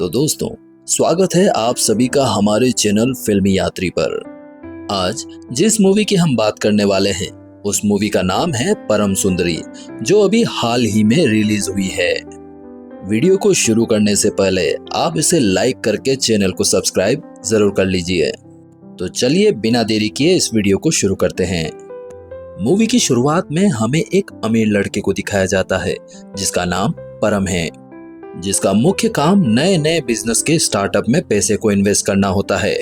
तो दोस्तों, स्वागत है आप सभी का हमारे चैनल फिल्मी यात्री पर। आज जिस मूवी की हम बात करने वाले हैं उस मूवी का नाम है परम सुंदरी, जो अभी हाल ही में रिलीज हुई है। वीडियो को शुरू करने से पहले आप इसे लाइक करके चैनल को सब्सक्राइब जरूर कर लीजिए। तो चलिए बिना देरी किए इस वीडियो को शुरू करते हैं। मूवी की शुरुआत में हमें एक अमीर लड़के को दिखाया जाता है जिसका नाम परम है, जिसका मुख्य काम नए नए बिजनेस के स्टार्टअप में पैसे को इन्वेस्ट करना होता है,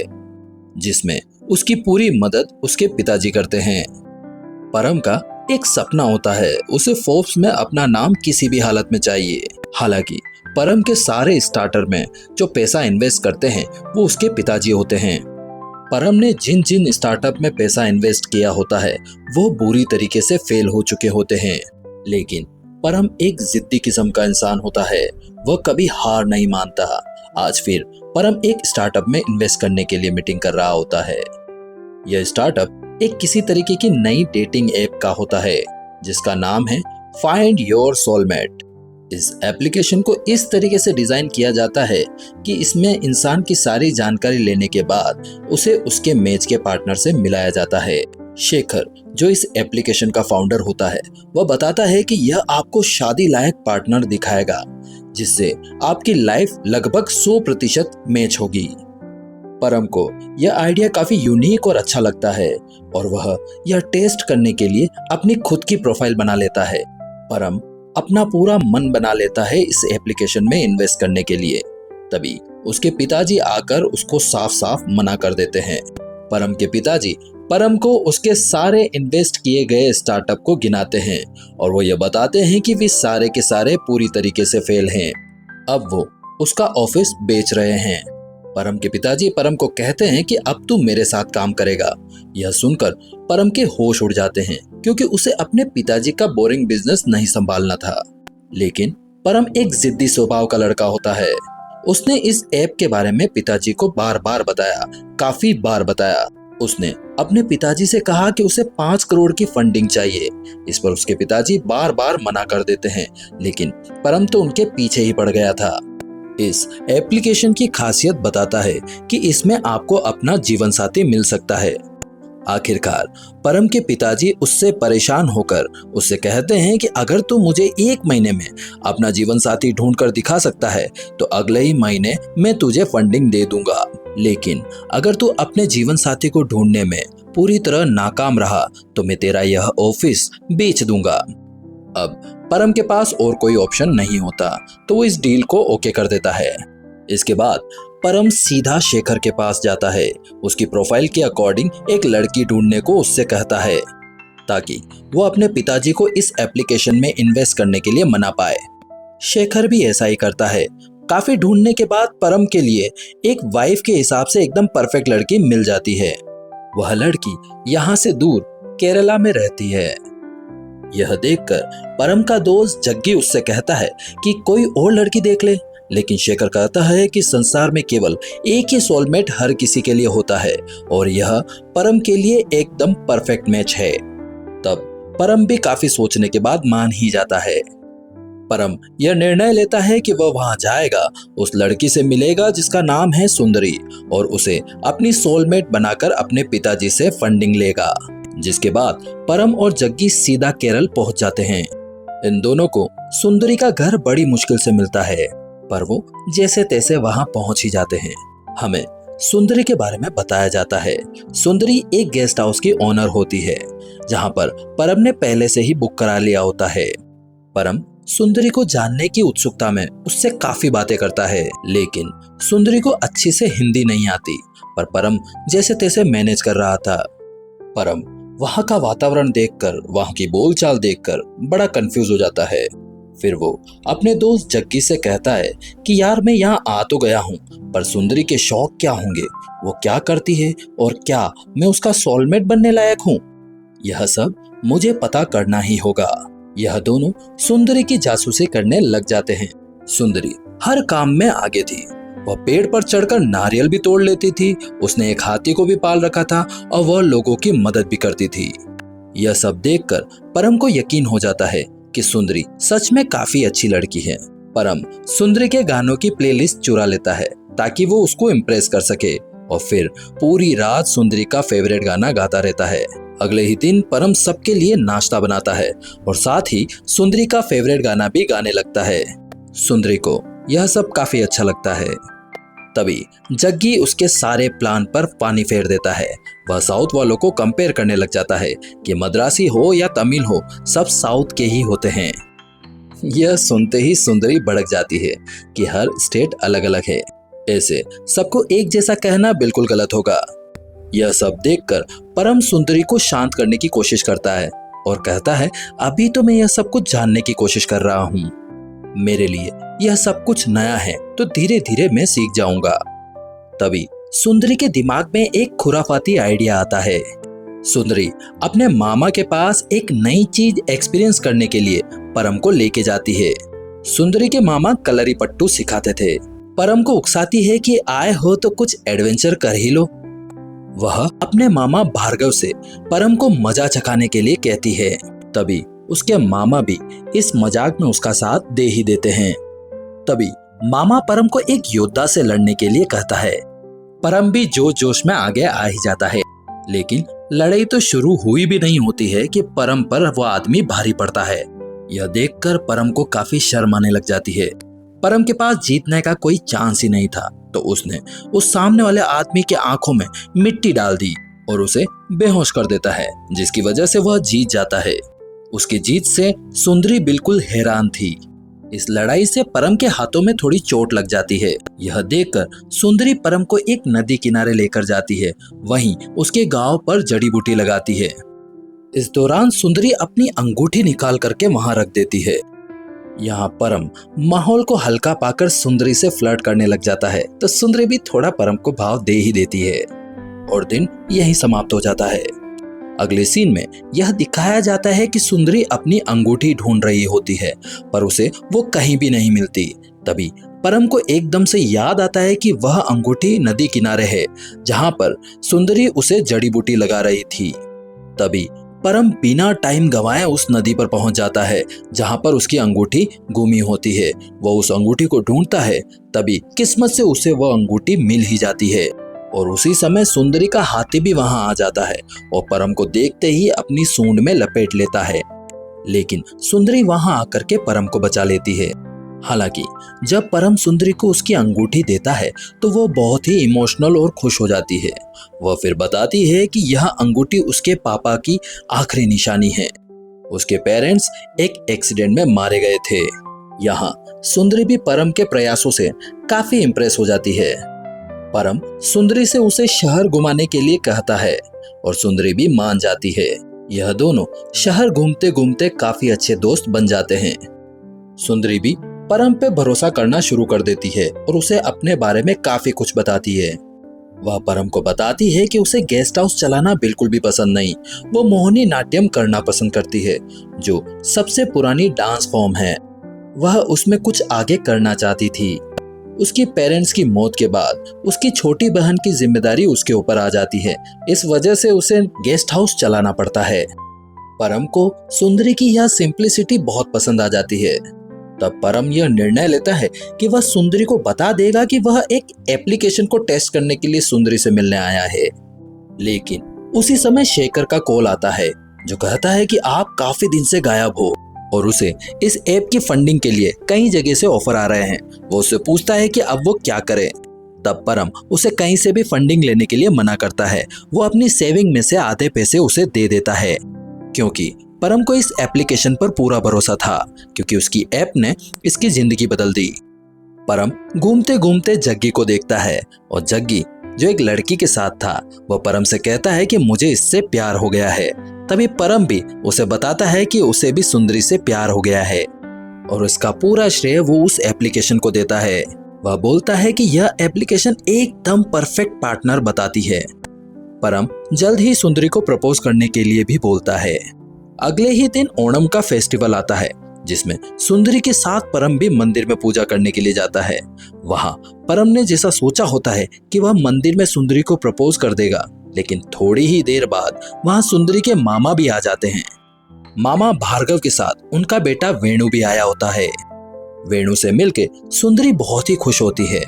जिसमें उसकी पूरी मदद उसके पिताजी करते हैं। परम का एक सपना होता है, उसे फोर्ब्स में अपना नाम किसी भी हालत में चाहिए। हालांकि परम के सारे स्टार्टर में जो पैसा इन्वेस्ट करते हैं वो उसके पिताजी होते हैं। परम ने जिन जिन स्टार्टअप में पैसा इन्वेस्ट किया होता है वो बुरी तरीके से फेल हो चुके होते हैं, लेकिन परम एक जिद्दी किस्म का इंसान होता है, वह कभी हार नहीं मानता। आज फिर परम एक स्टार्टअप में इन्वेस्ट करने के लिए मीटिंग कर रहा होता है। यह स्टार्टअप एक किसी तरीके की नई डेटिंग ऐप का होता है जिसका नाम है फाइंड योर सोलमेट। इस एप्लीकेशन को इस तरीके से डिजाइन किया जाता है कि इसमें इंसान की सारी जानकारी लेने के बाद उसे उसके मैच के पार्टनर से मिलाया जाता है। शेखर, जो इस एप्लीकेशन का फाउंडर होता है, वह बताता है कि यह आपको शादी लायक पार्टनर दिखाएगा जिससे आपकी लाइफ लगभग 100% मैच होगी। परम को यह आइडिया काफी यूनिक और अच्छा लगता है और वह यह टेस्ट करने के लिए अपनी खुद की प्रोफाइल बना लेता है। परम अपना पूरा मन बना लेता है इस एप्लीकेशन में इन्वेस्ट करने के लिए। तभी उसके पिताजी आकर उसको साफ साफ मना कर देते हैं। परम के पिताजी परम को उसके सारे इन्वेस्ट किए गए स्टार्टअप को गिनाते हैं और वो ये बताते हैं कि वे सारे के सारे पूरी तरीके से फेल हैं। अब वो उसका ऑफिस बेच रहे हैं। परम के पिताजी परम को कहते हैं कि अब तू मेरे साथ काम करेगा। यह सुनकर परम के होश उड़ जाते हैं क्योंकि उसे अपने पिताजी का बोरिंग बिजनेस नहीं संभालना था। लेकिन परम एक जिद्दी स्वभाव का लड़का होता है। उसने इस ऐप के बारे में पिताजी को बार बार बताया, काफी बार बताया। उसने अपने पिताजी से कहा कि उसे 5 करोड़ की फंडिंग चाहिए। इस पर उसके पिताजी बार बार मना कर देते हैं, लेकिन परम तो उनके पीछे ही पड़ गया था। इस एप्लीकेशन की खासियत बताता है कि इसमें आपको अपना जीवन साथी मिल सकता है। आखिरकार परम के पिताजी उससे परेशान होकर उससे कहते हैं कि अगर तू मुझे 1 महीने में अपना जीवन साथी ढूंढ कर दिखा सकता है तो अगले ही महीने मैं तुझे फंडिंग दे दूंगा, लेकिन अगर तू अपने जीवन साथी को ढूंढने में पूरी तरह नाकाम रहा तो मैं तेरा यह ऑफिस बेच दूंगा। अब परम के पास और कोई ऑप्शन नहीं होता तो वो इस डील को ओके कर देता है। इसके बाद परम सीधा शेखर के पास जाता है। उसकी प्रोफाइल के अकॉर्डिंग एक लड़की ढूंढने को उससे कहता है ताकि वो अपने पिताजी को इस एप्लीकेशन में इन्वेस्ट करने के लिए मना पाए। शेखर भी ऐसा ही करता है। काफी ढूंढने के बाद परम के लिए एक वाइफ के हिसाब से एकदम परफेक्ट लड़की मिल जाती है। वह लड़की यहाँ से दूर केरला में रहती है। यह देखकर परम का दोस्त जग्गी उससे कहता है कि कोई और लड़की देख ले, लेकिन शेखर कहता है कि संसार में केवल एक ही सोलमेट हर किसी के लिए होता है और यह परम के लिए एकदम परफेक्ट मैच है। तब परम भी काफी सोचने के बाद मान ही जाता है। परम यह निर्णय लेता है कि वह वहां जाएगा, उस लड़की से मिलेगा जिसका नाम है सुंदरी और उसे अपनी सोलमेट बनाकर अपने पिताजी से फंडिंग लेगा। जिसके बाद परम और जग्गी सीधा केरल पहुंच जाते हैं। इन दोनों को सुंदरी का घर बड़ी मुश्किल से मिलता है, पर वो जैसे तैसे वहां पहुंच ही जाते हैं। हमें सुंदरी के बारे में बताया जाता है। सुंदरी एक गेस्ट हाउस की ओनर होती है जहां पर परम ने पहले से ही बुक करा लिया होता है। परम सुंदरी को जानने की उत्सुकता में उससे काफी बातें करता है, लेकिन सुंदरी को अच्छी से हिंदी नहीं आती, पर परम जैसे तैसे मैनेज कर रहा था। परम वहां का वातावरण देखकर, वहां की बोलचाल देखकर बड़ा कंफ्यूज हो जाता है। फिर वो अपने दोस्त जग्गी से कहता है कि यार मैं यहाँ आ तो गया हूँ, पर सुंदरी के शौक क्या होंगे, वो क्या करती है और क्या मैं उसका सोलमेट बनने लायक हूँ, यह सब मुझे पता करना ही होगा। यह दोनों सुंदरी की जासूसी करने लग जाते हैं। सुंदरी हर काम में आगे थी। वह पेड़ पर चढ़कर नारियल भी तोड़ लेती थी, उसने एक हाथी को भी पाल रखा था और वह लोगों की मदद भी करती थी। यह सब देखकर परम को यकीन हो जाता है कि सुंदरी सच में काफी अच्छी लड़की है। परम सुंदरी के गानों की प्लेलिस्ट चुरा लेता है ताकि वो उसको इम्प्रेस कर सके और फिर पूरी रात सुंदरी का फेवरेट गाना गाता रहता है। अगले ही दिन परम सबके लिए नाश्ता बनाता है और साथ ही सुंदरी का फेवरेट गाना भी गाने लगता है। सुंदरी को यह सब काफी अच्छा लगता है। तभी जग्गी उसके सारे प्लान पर पानी फेर देता है। वह साउथ वालों को कंपेयर करने लग जाता है कि मद्रासी हो या तमिल हो, सब साउथ के ही होते हैं। यह सुनते ही सुंदरी भड़क जाती है कि हर स्टेट अलग अलग है, ऐसे सबको एक जैसा कहना बिल्कुल गलत होगा। यह सब देखकर परम सुंदरी को शांत करने की कोशिश करता है और कहता है, अभी तो मैं यह सब कुछ जानने की कोशिश कर रहा हूँ, मेरे लिए यह सब कुछ नया है, तो धीरे धीरे मैं सीख जाऊंगा। तभी सुंदरी के दिमाग में एक खुराफाती आइडिया आता है। सुंदरी अपने मामा के पास एक नई चीज एक्सपीरियंस करने के लिए परम को लेके जाती है। सुंदरी के मामा कलरी पट्टू सिखाते थे। परम को उकसाती है कि आए हो तो कुछ एडवेंचर कर ही लो। वह अपने मामा भार्गव से परम को मजा चखाने के लिए कहती है। तभी उसके मामा भी इस मजाक में उसका साथ दे ही देते हैं। तभी मामा परम को एक योद्धा से लड़ने के लिए कहता है। परम भी जोश में आगे आ ही जाता है, लेकिन लड़ाई तो शुरू हुई भी नहीं होती है कि परम पर वह आदमी भारी पड़ता है। यह देखकर परम को काफी शर्म आने लग जाती है। परम के पास जीतने का कोई चांस ही नहीं था, तो उसने उस सामने वाले आदमी के आंखों में मिट्टी डाल दी और उसे बेहोश कर देता है, जिसकी वजह से वह जीत जाता है। उसकी जीत से सुंदरी बिल्कुल हैरान थी। इस लड़ाई से परम के हाथों में थोड़ी चोट लग जाती है। यह देखकर सुंदरी परम को एक नदी किनारे लेकर जाती है, वहीं उसके गांव पर जड़ी बूटी लगाती है। इस दौरान सुंदरी अपनी अंगूठी निकाल करके वहां रख देती है। यहाँ परम माहौल को हल्का पाकर सुंदरी से फ्लर्ट करने लग जाता है, तो सुंदरी भी थोड़ा परम को भाव दे ही देती है और दिन यही समाप्त हो जाता है। अगले सीन में यह दिखाया जाता है कि सुंदरी अपनी अंगूठी ढूंढ रही होती है, पर उसे वो कहीं भी नहीं मिलती। तभी परम को एकदम से याद आता है कि वह अंगूठी नदी किनारे है, जहां पर सुंदरी उसे जड़ी बूटी लगा रही थी। तभी परम बिना टाइम गंवाए उस नदी पर पहुंच जाता है, जहां पर उसकी अंगूठी गुमी होती है। वह उस अंगूठी को ढूंढता है, तभी किस्मत से उसे वह अंगूठी मिल ही जाती है और उसी समय सुंदरी का हाथी भी वहां आ जाता है और परम को देखते ही अपनी सूंड में लपेट लेता है। लेकिन सुंदरी वहां आकर के परम को बचा लेती है। हालांकि जब परम सुंदरी को उसकी अंगूठी देता है तो वो बहुत ही इमोशनल और खुश हो जाती है। वह फिर बताती है कि यह अंगूठी उसके पापा की आखिरी निशानी है। उसके पेरेंट्स एक एक्सीडेंट में मारे गए थे। यहाँ सुंदरी भी परम के प्रयासों से काफी इम्प्रेस हो जाती है। परम सुंदरी से उसे शहर घुमाने के लिए कहता है और सुंदरी भी मान जाती है। यह दोनों शहर घूमते घूमते काफी अच्छे दोस्त बन जाते हैं। सुंदरी भी परम पे भरोसा करना शुरू कर देती है और उसे अपने बारे में काफी कुछ बताती है। वह परम को बताती है कि उसे गेस्ट हाउस चलाना बिल्कुल भी पसंद नहीं, वो मोहिनी नाट्यम करना पसंद करती है, जो सबसे पुरानी डांस फॉर्म है। वह उसमें कुछ आगे करना चाहती थी। उसकी पेरेंट्स की मौत के बाद उसकी छोटी बहन की जिम्मेदारी उसके ऊपर आ जाती है, इस वजह से उसे गेस्ट हाउस चलाना पड़ता है। परम को सुंदरी की यह सिंप्लिसिटी बहुत पसंद आ जाती है। तब परम यह निर्णय लेता है कि वह सुंदरी को बता देगा कि वह एक एप्लीकेशन को टेस्ट करने के लिए सुंदरी से मिलने आया है। लेकिन उसी समय शेखर का कॉल आता है, जो कहता है कि आप काफी दिन से गायब हो और उसे इस ऐप की फंडिंग के लिए कई जगह से ऑफर आ रहे हैं। वो उससे पूछता है कि अब वो क्या करे। तब परम उसे कहीं से भी फंडिंग लेने के लिए मना करता है। वो अपनी सेविंग में से आधे पैसे उसे दे देता है, क्योंकि परम को इस एप्लीकेशन पर पूरा भरोसा था, क्योंकि उसकी ऐप ने इसकी जिंदगी बदल दी। परम घूमते घूमते जग्गी को देखता है और जग्गी, जो एक लड़की के साथ था, वह परम से कहता है कि मुझे इससे प्यार हो गया है। तभी परम भी उसे बताता है कि उसे भी सुंदरी से प्यार हो गया है और उसका पूरा श्रेय वो उस एप्लीकेशन को देता है। वह बोलता है कि यह एप्लीकेशन एकदम परफेक्ट पार्टनर बताती है। परम जल्द ही सुंदरी को प्रपोज करने के लिए भी बोलता है। अगले ही दिन ओणम का फेस्टिवल आता है, जिसमें सुंदरी के साथ परम भी मंदिर में पूजा करने के लिए जाता है। वहां परम ने जैसा सोचा होता है कि वह मंदिर में सुंदरी को प्रपोज कर देगा, लेकिन थोड़ी ही देर बाद वहां सुंदरी के मामा भी आ जाते हैं। मामा भार्गव के साथ उनका बेटा वेणु भी आया होता है। वेणु से मिलके सुंदरी बहुत ही खुश होती है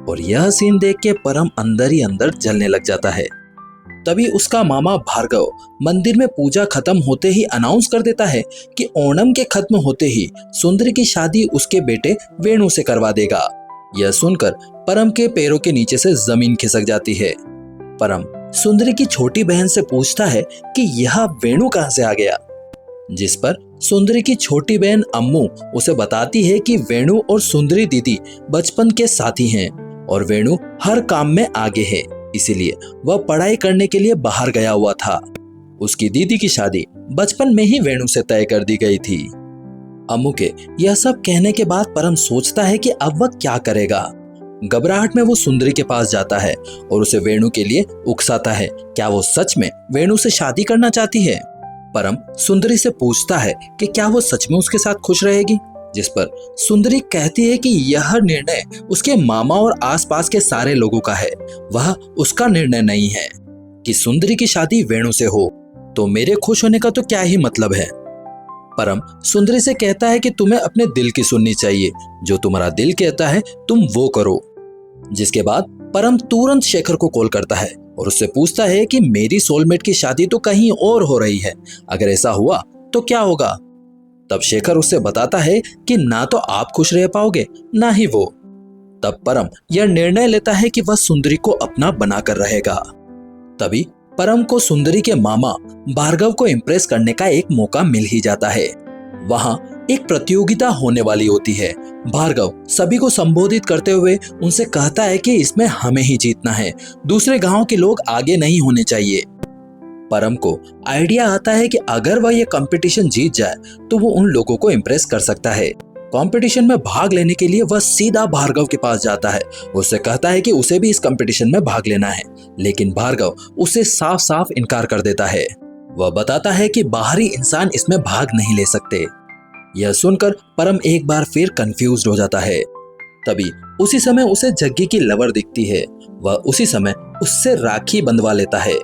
और यह सीन देख के परम अंदर ही अंदर जलने लग जाता है। तभी उसका मामा भार्गव मंदिर में पूजा खत्म होते ही अनाउंस कर देता है कि ओणम के खत्म होते ही सुंदरी की शादी उसके बेटे वेणु से करवा देगा। यह सुनकर परम के पैरों के नीचे से जमीन खिसक जाती है। परम सुंदरी की छोटी बहन से पूछता है कि यह वेणु कहां से आ गया, जिस पर सुंदरी की छोटी बहन अम्मू उसे बताती है कि वेणु और सुंदरी दीदी बचपन के साथी हैं और वेणु हर काम में आगे है, इसीलिए वह पढ़ाई करने के लिए बाहर गया हुआ था। उसकी दीदी की शादी बचपन में ही वेणु से तय कर दी गई थी। अम्मू के यह सब कहने के बाद परम सोचता है कि अब वह क्या करेगा। घबराहट में वो सुंदरी के पास जाता है और उसे वेणु के लिए उकसाता है। क्या वो सच में वेणु से शादी करना चाहती है? परम सुंदरी से पूछता है कि क्या वो सच में उसके साथ खुश रहेगी, जिस पर सुंदरी कहती है कि यह निर्णय उसके मामा और आसपास के सारे लोगों का है, वह उसका निर्णय नहीं है। कि सुंदरी की शादी वेणु से हो तो मेरे खुश होने का तो क्या ही मतलब है। परम सुंदरी से कहता है कि तुम्हें अपने दिल की सुननी चाहिए, जो तुम्हारा दिल कहता है तुम वो करो। जिसके बाद परम तुरंत शेखर को कॉल करता है और उससे पूछता है कि मेरी सोलमेट की शादी तो कहीं और हो रही है, अगर ऐसा हुआ तो क्या होगा। तब शेखर उससे बताता है कि ना तो आप खुश रह पाओगे ना ही वो। तब परम यह निर्णय लेता है कि वह सुंदरी को अपना बनाकर रहेगा। तभी परम को सुंदरी के मामा भार्गव को इम्प्रेस करने का एक मौका मिल ही जाता है। वहां एक प्रतियोगिता होने वाली होती है। भार्गव सभी को संबोधित करते हुए उनसे कहता है कि इसमें हमें ही जीतना है, दूसरे गांव के लोग आगे नहीं होने चाहिए। परम को आइडिया आता है कि अगर वह ये कंपटीशन जीत जाए तो वो उन लोगों को इम्प्रेस कर सकता है। कंपटीशन में भाग लेने के लिए वह सीधा भार्गव के पास जाता है, उससे कहता है कि उसे भी इस कंपटीशन में भाग लेना है, लेकिन भार्गव उसे साफ साफ इनकार कर देता है। वह बताता है कि बाहरी इंसान इसमें भाग नहीं ले सकते। यह सुनकर परम एक बार फिर कंफ्यूज्ड हो जाता है। तभी उसी समय उसे जग्गी की लवर दिखती है। वह उसी समय उससे राखी बंधवा लेता है,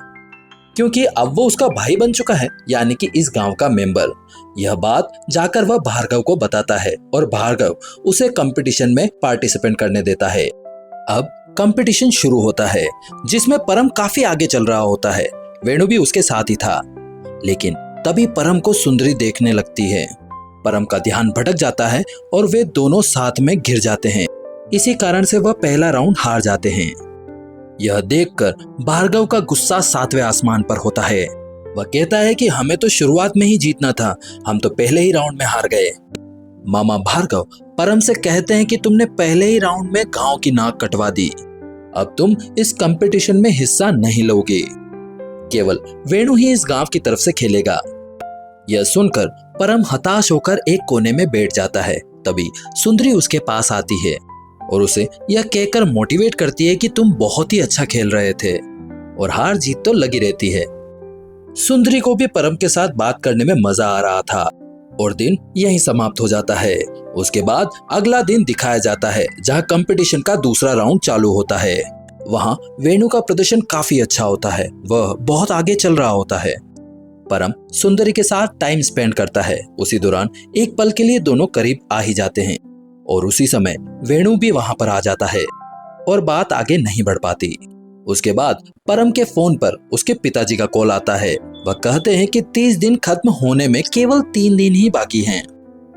क्योंकि अब वो उसका भाई बन चुका है, यानी कि इस गांव का मेंबर। यह बात जाकर वह भार्गव को बताता है और भार्गव उसे कंपटीशन में पार्टिसिपेट करने देता है। अब कंपटीशन शुरू होता है, जिसमें परम काफी आगे चल रहा होता है। वेणु भी उसके साथ ही था, लेकिन तभी परम को सुंदरी देखने लगती है। परम का ध्यान भटक जाता है और वे दोनों साथ में गिर जाते हैं। इसी कारण से वह पहला राउंड हार जाते हैं। यह देखकर भार्गव का गुस्सा 7वें आसमान पर होता है। वह कहता है कि हमें तो शुरुआत में ही जीतना था, हम तो पहले ही राउंड में हार गए। मामा भार्गव परम से कहते हैं कि तुमने पहले ही राउंड में गांव की नाक कटवा दी, अब तुम इस कंपटीशन में हिस्सा नहीं लोगे, केवल वेणु ही इस गांव की तरफ से खेलेगा। यह सुनकर परम हताश होकर एक कोने में बैठ जाता है। तभी सुंदरी उसके पास आती है और उसे यह कहकर मोटिवेट करती है कि तुम बहुत ही अच्छा खेल रहे थे और हार जीत तो लगी रहती है। सुंदरी को भी परम के साथ बात करने में मजा आ रहा था और दिन यहीं समाप्त हो जाता है। उसके बाद अगला दिन दिखाया जाता है, जहां कंपटीशन का दूसरा राउंड चालू होता है। वहां वेणु का प्रदर्शन काफी अच्छा होता है, वह बहुत आगे चल रहा होता है। परम सुंदरी के साथ टाइम स्पेंड करता है। उसी दौरान एक पल के लिए दोनों करीब आ ही जाते हैं और उसी समय वेणु भी वहां पर आ जाता है और बात आगे नहीं बढ़ पाती। उसके बाद परम के फोन पर उसके पिताजी का कॉल आता है। वह कहते हैं कि 30 दिन खत्म होने में केवल 3 दिन ही बाकी हैं,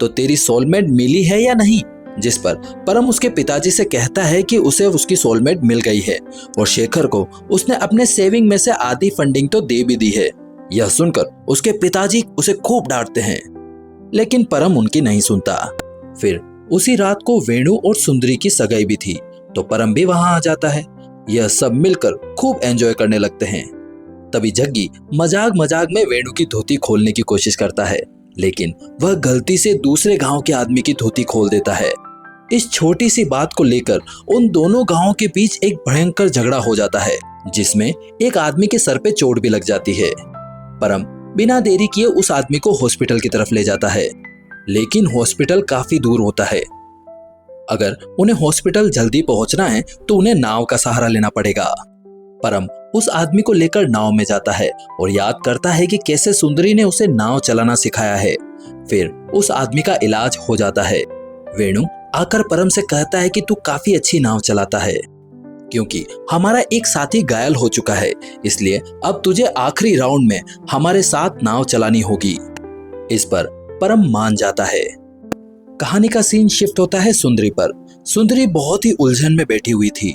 तो तेरी सोलमेट मिली है या नहीं? जिस पर परम उसके पिताजी से कहता है कि उसे उसकी सोलमेट मिल गई है और शेखर को उसने अपने सेविंग में से आधी फंडिंग तो दे भी दी है। यह सुनकर उसके पिताजी उसे खूब डांटते हैं, लेकिन परम उनकी नहीं सुनता। फिर उसी रात को वेणु और सुंदरी की सगाई भी थी, तो परम भी वहां आ जाता है। यह सब मिलकर खूब एंजॉय करने लगते हैं। तभी जग्गी मजाक मजाक में वेणु की धोती खोलने की कोशिश करता है, लेकिन वह गलती से दूसरे गांव के आदमी की धोती खोल देता है। इस छोटी सी बात को लेकर उन दोनों गांवों के बीच एक भयंकर झगड़ा हो जाता है, जिसमें एक आदमी के सर पे चोट भी लग जाती है। परम बिना देरी किए उस आदमी को हॉस्पिटल की तरफ ले जाता है, लेकिन हॉस्पिटल काफी दूर होता है। अगर उन्हें हॉस्पिटल जल्दी पहुंचना है तो उन्हें नाव का सहारा लेना पड़ेगा। परम उस आदमी को लेकर नाव में जाता है और याद करता है कि कैसे सुंदरी ने उसे नाव चलाना सिखाया है। फिर उस आदमी का इलाज हो जाता है। वेणु आकर परम से कहता है कि तू काफी अच्छी नाव चलाता है, क्योंकि हमारा एक साथी घायल हो चुका है, इसलिए अब तुझे आखिरी राउंड में हमारे साथ नाव चलानी होगी। इस पर परम मान जाता है। कहानी का सीन शिफ्ट होता है सुंदरी पर। सुंदरी बहुत ही उलझन में बैठी हुई थी।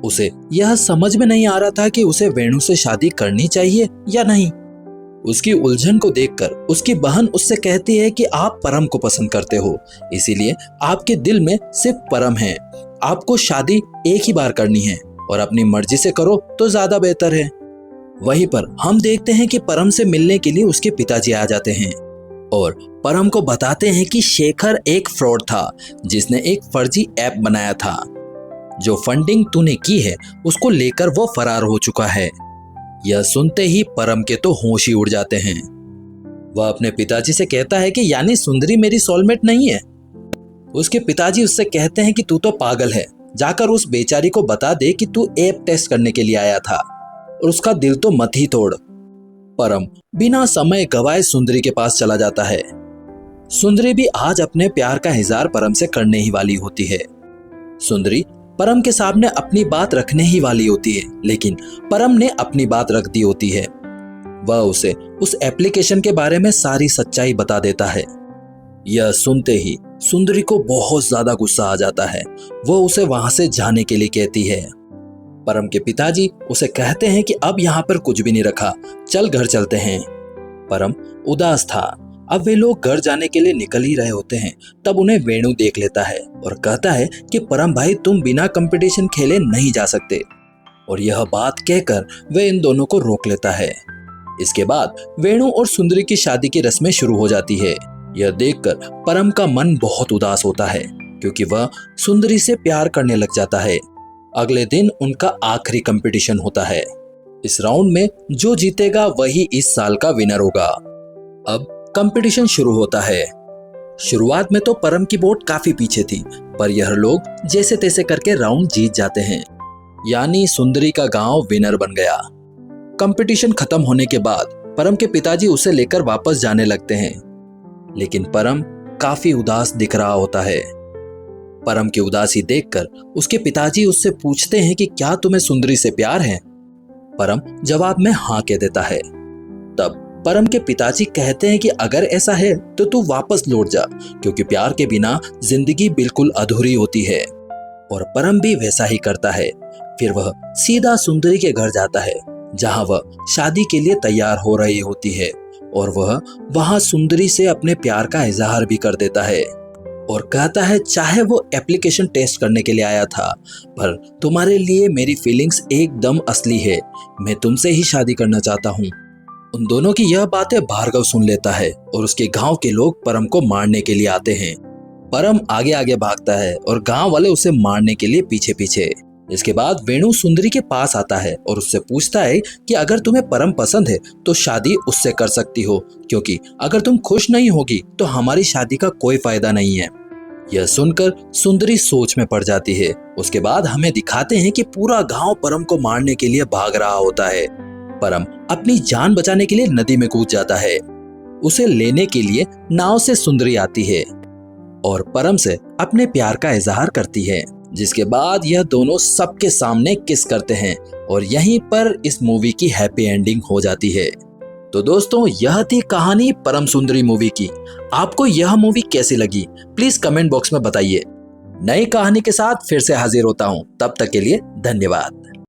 उसे यह समझ में नहीं आ रहा था कि उसे वेणु से शादी करनी चाहिए या नहीं। उसकी उलझन को देखकर उसकी बहन उससे कहती है कि आप परम को पसंद करते हो, इसीलिए आपके दिल में सिर्फ परम है। आपको शादी एक ही बार करनी है और अपनी मर्जी से करो तो ज्यादा बेहतर है। वहीं पर हम देखते हैं कि परम से मिलने के लिए उसके पिताजी आ जाते हैं और परम को बताते हैं कि शेखर एक फ्रॉड था जिसने एक फर्जी ऐप बनाया था। जो फंडिंग तूने की है उसको लेकर वो फरार हो चुका है। यह सुनते ही परम के तो होश ही उड़ जाते हैं। वह अपने पिताजी से कहता है कि यानी सुंदरी मेरी सोलमेट नहीं है। उसके पिताजी उससे कहते हैं कि तू तो पागल है, जाकर उस बेचारी को बता दे कि तू ऐप टेस्ट करने के लिए आया था और उसका दिल तो मत ही तोड़। परम बिना समय गवाए सुंदरी के पास चला जाता है। सुंदरी भी आज अपने प्यार का इजहार परम से करने ही वाली होती है। सुंदरी परम के सामने अपनी बात रखने ही वाली होती है, लेकिन परम ने अपनी बात रख दी होती है। वह उसे उस एप्लीकेशन के बारे में सारी सच्चाई बता देता है। यह सुनते ही सुंदरी को बहुत ज्यादा गुस्सा आ जाता है। वो उसे वहां से जाने के लिए कहती है। परम के पिताजी उसे कहते हैं कि अब यहाँ पर कुछ भी नहीं रखा, चल घर चलते हैं। परम उदास था। अब वे लोग घर जाने के लिए निकल ही रहे होते हैं, तब उन्हें वेणु देख लेता है और कहता है कि परम भाई तुम बिना कंपटीशन खेले नहीं जा सकते। और यह बात कहकर वे इन दोनों को रोक लेता है। इसके बाद वेणु और सुंदरी की शादी की रस्में शुरू हो जाती है। यह देखकर परम का मन बहुत उदास होता है, क्योंकि वह सुंदरी से प्यार करने लग जाता है। अगले दिन उनका आखिरी कंपटीशन होता है। इस राउंड में जो जीतेगा वही इस साल का विनर होगा। अब कंपटीशन शुरू होता है। शुरुआत में तो परम की बोट काफी पीछे थी, पर यह लोग जैसे तैसे करके राउंड जीत जाते हैं, यानी सुंदरी का गांव विनर बन गया। कंपटीशन खत्म होने के बाद परम के पिताजी उसे लेकर वापस जाने लगते हैं, लेकिन परम काफी उदास दिख रहा होता है। परम की उदासी देखकर उसके पिताजी उससे पूछते हैं कि क्या तुम्हें सुंदरी से प्यार है? परम जवाब में हाँ कह देता है। तब परम के पिताजी कहते हैं कि अगर ऐसा है तो तू वापस लौट जा, क्योंकि प्यार के बिना जिंदगी बिल्कुल अधूरी होती है। और परम भी वैसा ही करता है। फिर वह सीधा सुंदरी के घर जाता है, जहां वह शादी के लिए तैयार हो रही होती है, और वह वहां सुंदरी से अपने प्यार का इजहार भी कर देता है और कहता है चाहे वो एप्लीकेशन टेस्ट करने के लिए आया था, पर तुम्हारे लिए मेरी फीलिंग्स एकदम असली है। मैं तुमसे ही शादी करना चाहता हूँ। उन दोनों की यह बातें भार्गव सुन लेता है और उसके गांव के लोग परम को मारने के लिए आते हैं। परम आगे आगे भागता है और गांव वाले उसे मारने के लिए पीछे पीछे। इसके बाद वेणु सुंदरी के पास आता है और उससे पूछता है कि अगर तुम्हें परम पसंद है तो शादी उससे कर सकती हो, क्योंकि अगर तुम खुश नहीं होगी तो हमारी शादी का कोई फायदा नहीं है। यह सुनकर सुंदरी सोच में पड़ जाती है। उसके बाद हमें दिखाते हैं कि पूरा गांव परम को मारने के लिए भाग रहा होता है। परम अपनी जान बचाने के लिए नदी में कूद जाता है। उसे लेने के लिए नाव से सुंदरी आती है और परम से अपने प्यार का इजहार करती है, जिसके बाद यह दोनों सबके सामने किस करते हैं और यहीं पर इस मूवी की हैप्पी एंडिंग हो जाती है। तो दोस्तों, यह थी कहानी परम सुंदरी मूवी की। आपको यह मूवी कैसी लगी प्लीज कमेंट बॉक्स में बताइए। नई कहानी के साथ फिर से हाजिर होता हूँ, तब तक के लिए धन्यवाद।